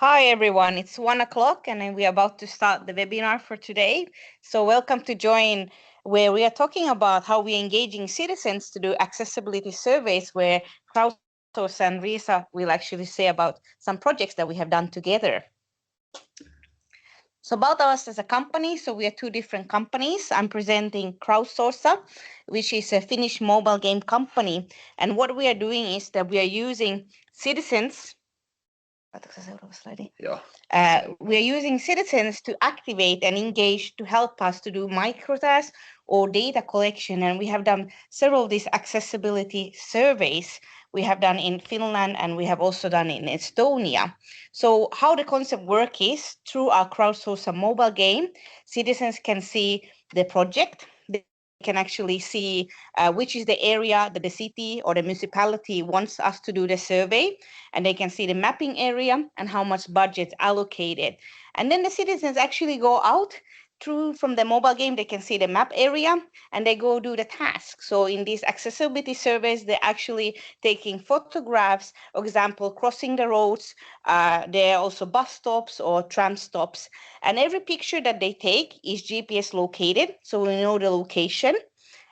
Hi everyone, it's 1 o'clock and we're about to start the webinar for today. So welcome to join where we are talking about how we're engaging citizens to do accessibility surveys where Crowdsourced and Risa will actually say about some projects that we have done together. So about us as a company, so we are two different companies. I'm presenting Crowdsourced, which is a Finnish mobile game company. And what we are doing is that we are using citizens. We are using citizens to activate and engage to help us to do microtasks or data collection. And we have done several of these accessibility surveys. We have done in Finland and we have also done in Estonia. So how the concept work is through our crowdsourced mobile game, citizens can see the project. They can actually see which is the area that the city or the municipality wants us to do the survey, and they can see the mapping area and how much budget allocated. And then the citizens actually go out through from the mobile game, they can see the map area and they go do the task. So in these accessibility surveys, they're actually taking photographs, for example, crossing the roads. There are also bus stops or tram stops. And every picture that they take is GPS located, so we know the location.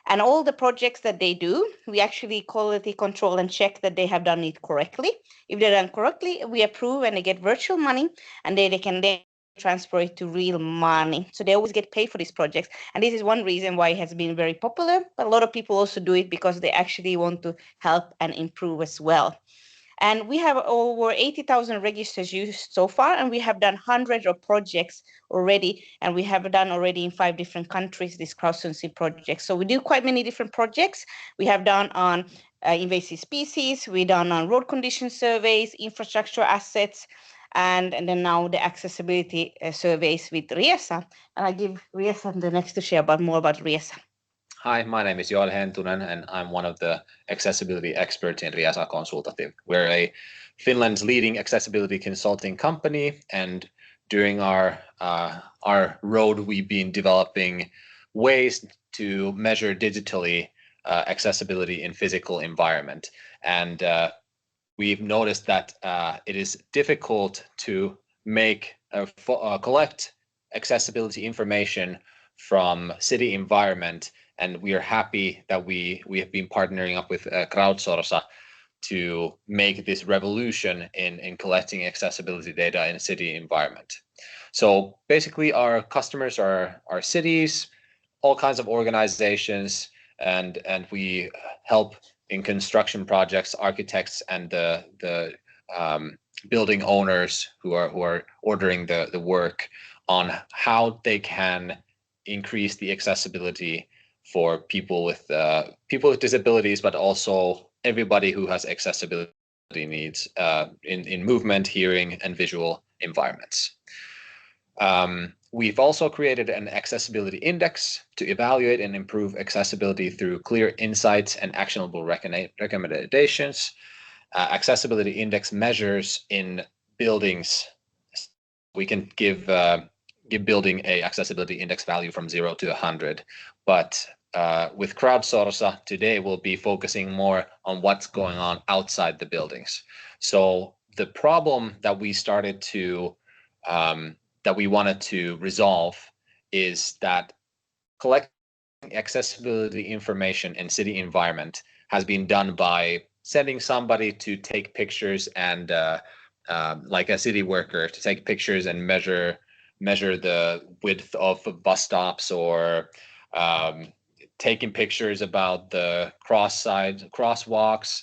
And all the projects that they do, we actually quality control and check that they have done it correctly. If they're done correctly, we approve and they get virtual money, and they can then transfer it to real money. So they always get paid for these projects. And this is one reason why it has been very popular. But a lot of people also do it because they actually want to help and improve as well. And we have over 80,000 registers used so far, and we have done hundreds of projects already, and we have done already in 5 different countries this crowdsourcing project. So we do quite many different projects. We have done on invasive species, we done on road condition surveys, infrastructure assets, and then now the accessibility surveys with Riesa. And I give Riesa the next to share more about Riesa. Hi, my name is Joel Hentunen, and I'm one of the accessibility experts in Riesa Consultative. We're Finland's leading accessibility consulting company, and during our road, we've been developing ways to measure digitally accessibility in physical environment. And we've noticed that it is difficult to collect accessibility information from city environment. And we are happy that we have been partnering up with Crowdsourced to make this revolution in collecting accessibility data in a city environment. So basically our customers are cities, all kinds of organizations, and we help in construction projects, architects and the building owners who are ordering the work on how they can increase the accessibility for people with disabilities, but also everybody who has accessibility needs in movement, hearing, and visual environments. We've also created an accessibility index to evaluate and improve accessibility through clear insights and actionable recommendations. Accessibility index measures in buildings. We can give building a accessibility index value from 0 to 100, but with Crowdsourced today, we'll be focusing more on what's going on outside the buildings. So the problem that we started to that we wanted to resolve is that collecting accessibility information in city environment has been done by sending somebody to take pictures and like a city worker to take pictures and measure the width of bus stops, or taking pictures about the crosswalks,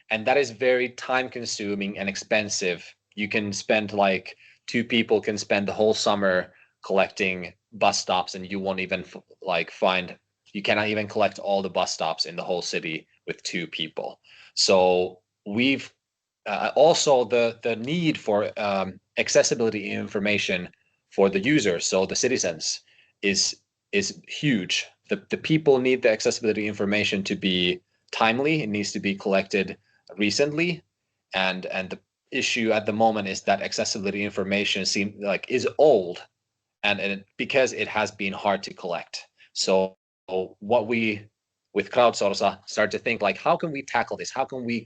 and that is very time consuming and expensive. You can spend like 2 people can spend the whole summer collecting bus stops, and you won't even you cannot even collect all the bus stops in the whole city with 2 people. So we've also the need for accessibility information for the users, so the citizens, is huge. The people need the accessibility information to be timely. It needs to be collected recently, and the issue at the moment is that accessibility information is old, and because it has been hard to collect. So what we with Crowdsourced start to think, like, how can we tackle this? How can we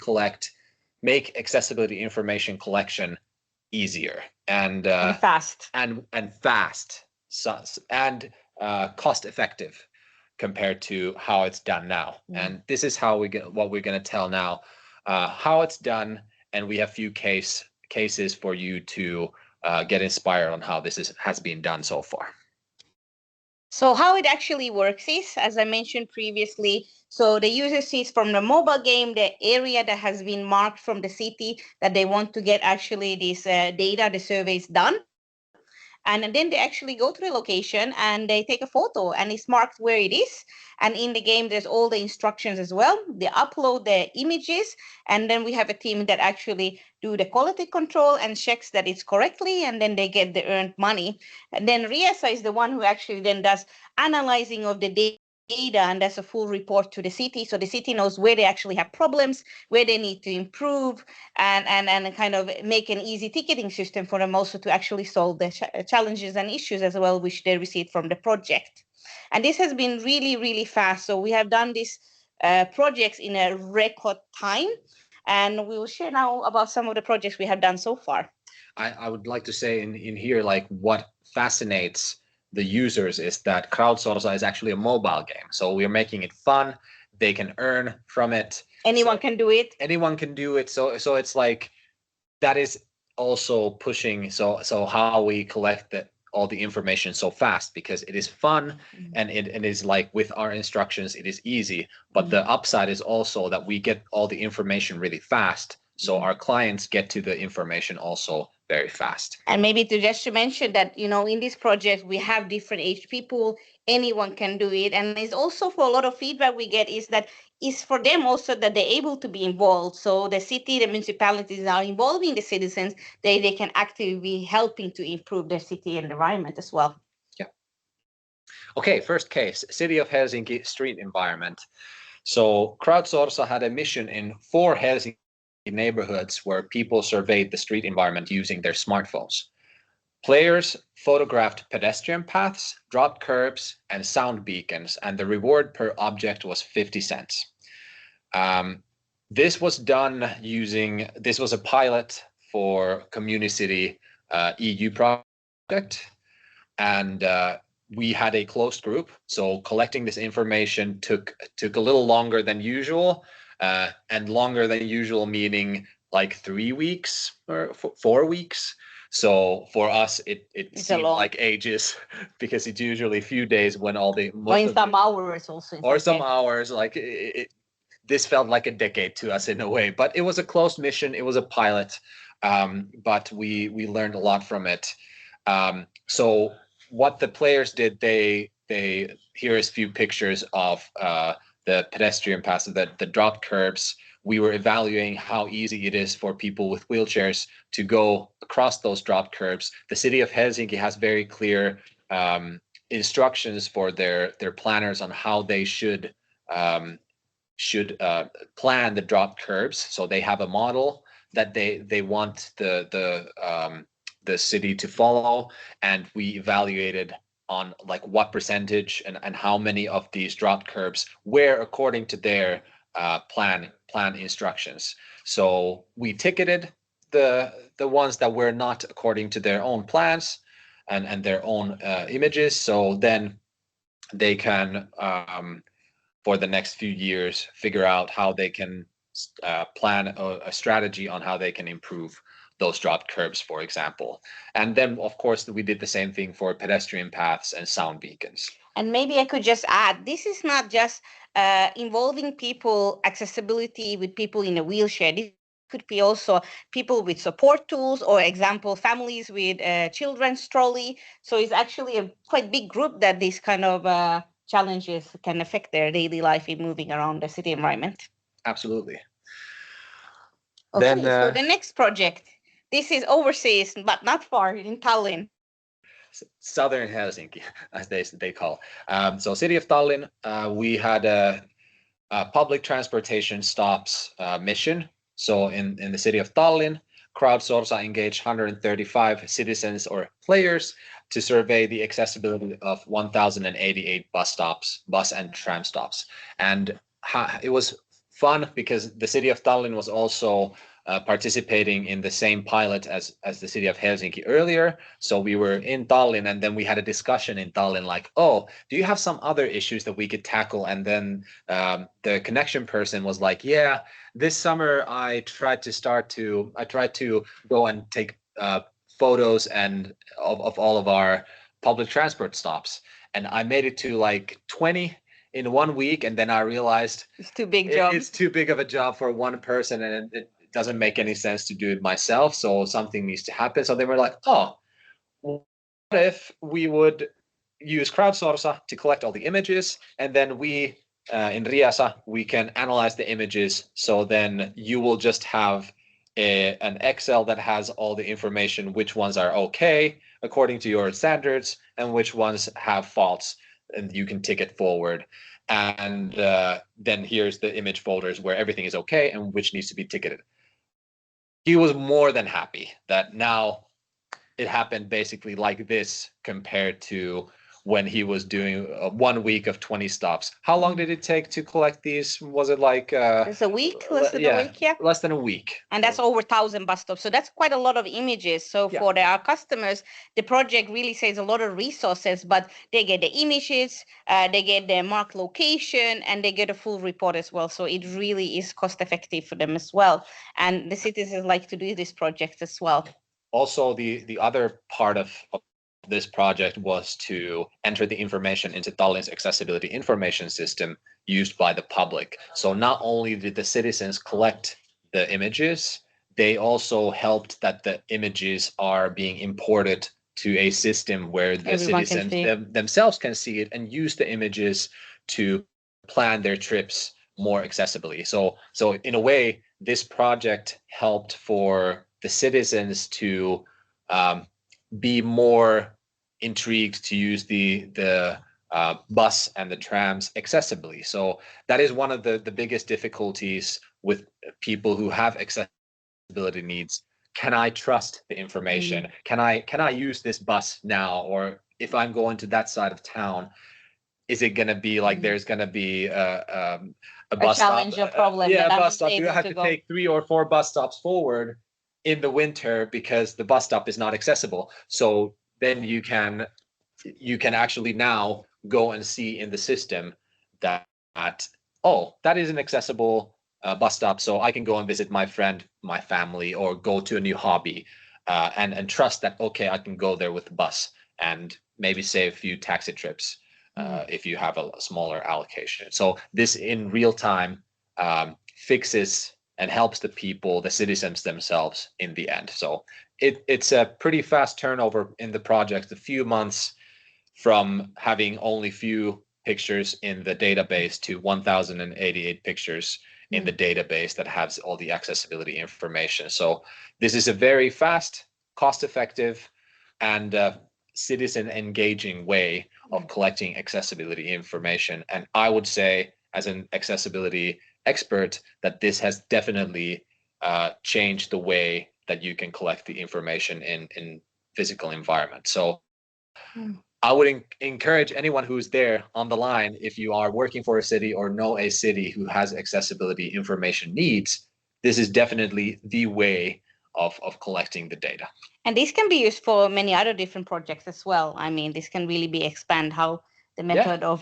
make accessibility information collection easier and fast and fast, so, and cost effective compared to how it's done now. And this is how what we're going to tell now, how it's done, and we have few cases for you to get inspired on how this has been done so far. So how it actually works is, as I mentioned previously, so the user sees from the mobile game the area that has been marked from the city that they want to get actually this data, the surveys done. And then they actually go to the location and they take a photo and it's marked where it is. And in the game, there's all the instructions as well. They upload the images, and then we have a team that actually do the quality control and checks that it's correctly, and then they get the earned money. And then Riesa is the one who actually then does analyzing of the data, and that's a full report to the city, so the city knows where they actually have problems, where they need to improve, and kind of make an easy ticketing system for them also to actually solve the challenges and issues as well, which they received from the project. And this has been really, really fast. So we have done these projects in a record time, and we will share now about some of the projects we have done so far. I would like to say in here, like, what fascinates the users is that Crowdsourced is actually a mobile game. So we are making it fun. They can earn from it. Anyone can do it. Anyone can do it. So it's like, that is also pushing so how we collect all the information so fast, because it is fun, and it is like, with our instructions it is easy, but the upside is also that we get all the information really fast, so our clients get to the information also very fast. And maybe to mention that, in this project we have different age people, anyone can do it. And it's also, for a lot of feedback we get, is that it's for them also that they're able to be involved. So the city, the municipalities are involving the citizens, they can actively be helping to improve their city and environment as well. Yeah. Okay, first case, City of Helsinki street environment. So Crowdsourced had a mission in 4 Helsinki neighborhoods where people surveyed the street environment using their smartphones. Players photographed pedestrian paths, dropped curbs, and sound beacons, and the reward per object was 50 cents. This was done this was a pilot for Community EU project, and we had a closed group, so collecting this information took a little longer than usual, and longer than usual meaning like 3 weeks or 4 weeks. So for us, it seemed like ages, because it's usually a few days when all the hours also. Or some hours, like this felt like a decade to us in a way. But it was a closed mission. It was a pilot, but we learned a lot from it. So what the players did, here is a few pictures of the pedestrian paths, the dropped curbs. We were evaluating how easy it is for people with wheelchairs to go across those dropped curbs. The city of Helsinki has very clear instructions for their planners on how they should plan the dropped curbs. So they have a model that they want the city to follow, and we evaluated on like what percentage and how many of these dropped curbs were according to their plan instructions. So we ticketed the ones that were not according to their own plans and their own images. So then they can for the next few years figure out how they can plan a strategy on how they can improve those dropped curbs, for example. And then, of course, we did the same thing for pedestrian paths and sound beacons. And maybe I could just add, this is not just involving people, accessibility with people in a wheelchair. This could be also people with support tools, or example, families with children's trolley. So it's actually a quite big group that these kind of challenges can affect their daily life in moving around the city environment. Absolutely. Okay, then, so the next project. This is overseas, but not far, in Tallinn. Southern Helsinki, as they call. So City of Tallinn, we had a public transportation stops mission. So in the city of Tallinn, Crowdsourced engaged 135 citizens or players to survey the accessibility of 1,088 bus and tram stops. And it was fun because the city of Tallinn was also participating in the same pilot as the city of Helsinki earlier. So we were in Tallinn, and then we had a discussion in Tallinn like, oh, do you have some other issues that we could tackle? And then the connection person was like, yeah, this summer I tried to go and take photos and of all of our public transport stops, and I made it to like 20 in 1 week, and then I realized It's too big job. it's too big of a job for one person, and it doesn't make any sense to do it myself. So something needs to happen. So they were like, oh, what if we would use Crowdsourced to collect all the images, and then we in Riasa we can analyze the images. So then you will just have an Excel that has all the information, which ones are okay according to your standards and which ones have faults, and you can tick it forward. And then here's the image folders where everything is okay and which needs to be ticketed. He was more than happy that now it happened basically like this compared to when he was doing 1 week of 20 stops. How long did it take to collect these? Was it like it's a week, less than a week, yeah. Less than a week. And that's over 1,000 bus stops. So that's quite a lot of images. So for our customers, the project really saves a lot of resources, but they get the images, they get the marked location, and they get a full report as well. So it really is cost effective for them as well. And the citizens like to do this project as well. Also, the other part of this project was to enter the information into Tallinn's accessibility information system used by the public. So not only did the citizens collect the images, they also helped that the images are being imported to a system where the citizens themselves can see it and use the images to plan their trips more accessibly. So in a way, this project helped for the citizens to be more intrigued to use the bus and the trams accessibly. So that is one of the biggest difficulties with people who have accessibility needs. Can I trust the information? Can I use this bus now? Or if I'm going to that side of town, is it going to be like there's going to be a bus challenge, stop? A problem. A bus stop. Do I have to take 3 or 4 bus stops forward in the winter because the bus stop is not accessible? So then you can actually now go and see in the system that oh, that is an accessible bus stop, so I can go and visit my friend, my family, or go to a new hobby, and trust that okay, I can go there with the bus and maybe save a few taxi trips if you have a smaller allocation. So this in real time fixes and helps the people, the citizens themselves in the end. So it's a pretty fast turnover in the project, a few months from having only few pictures in the database to 1,088 pictures in the database that has all the accessibility information. So this is a very fast, cost-effective, and citizen engaging way of collecting accessibility information. And I would say, as an accessibility expert, that this has definitely changed the way that you can collect the information in physical environment. So I would encourage anyone who's there on the line, if you are working for a city or know a city who has accessibility information needs, this is definitely the way of collecting the data. And this can be used for many other different projects as well. I mean, this can really be expand how the method of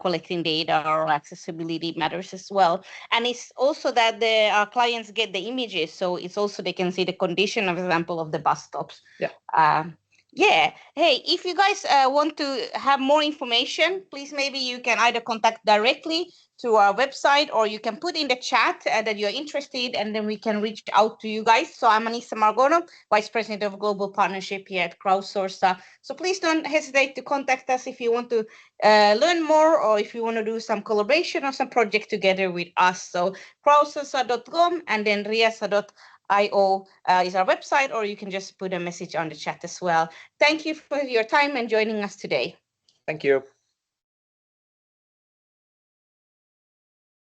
collecting data or accessibility matters as well. And it's also that our clients get the images, so it's also they can see the condition, of example, of the bus stops. Hey, if you guys want to have more information, please maybe you can either contact directly to our website, or you can put in the chat that you're interested, and then we can reach out to you guys. So I'm Anissa Margono, Vice President of Global Partnership here at Crowdsourced. So please don't hesitate to contact us if you want to learn more, or if you want to do some collaboration or some project together with us. So crowdsourced.com and then riasa.io is our website, or you can just put a message on the chat as well. Thank you for your time and joining us today. Thank you.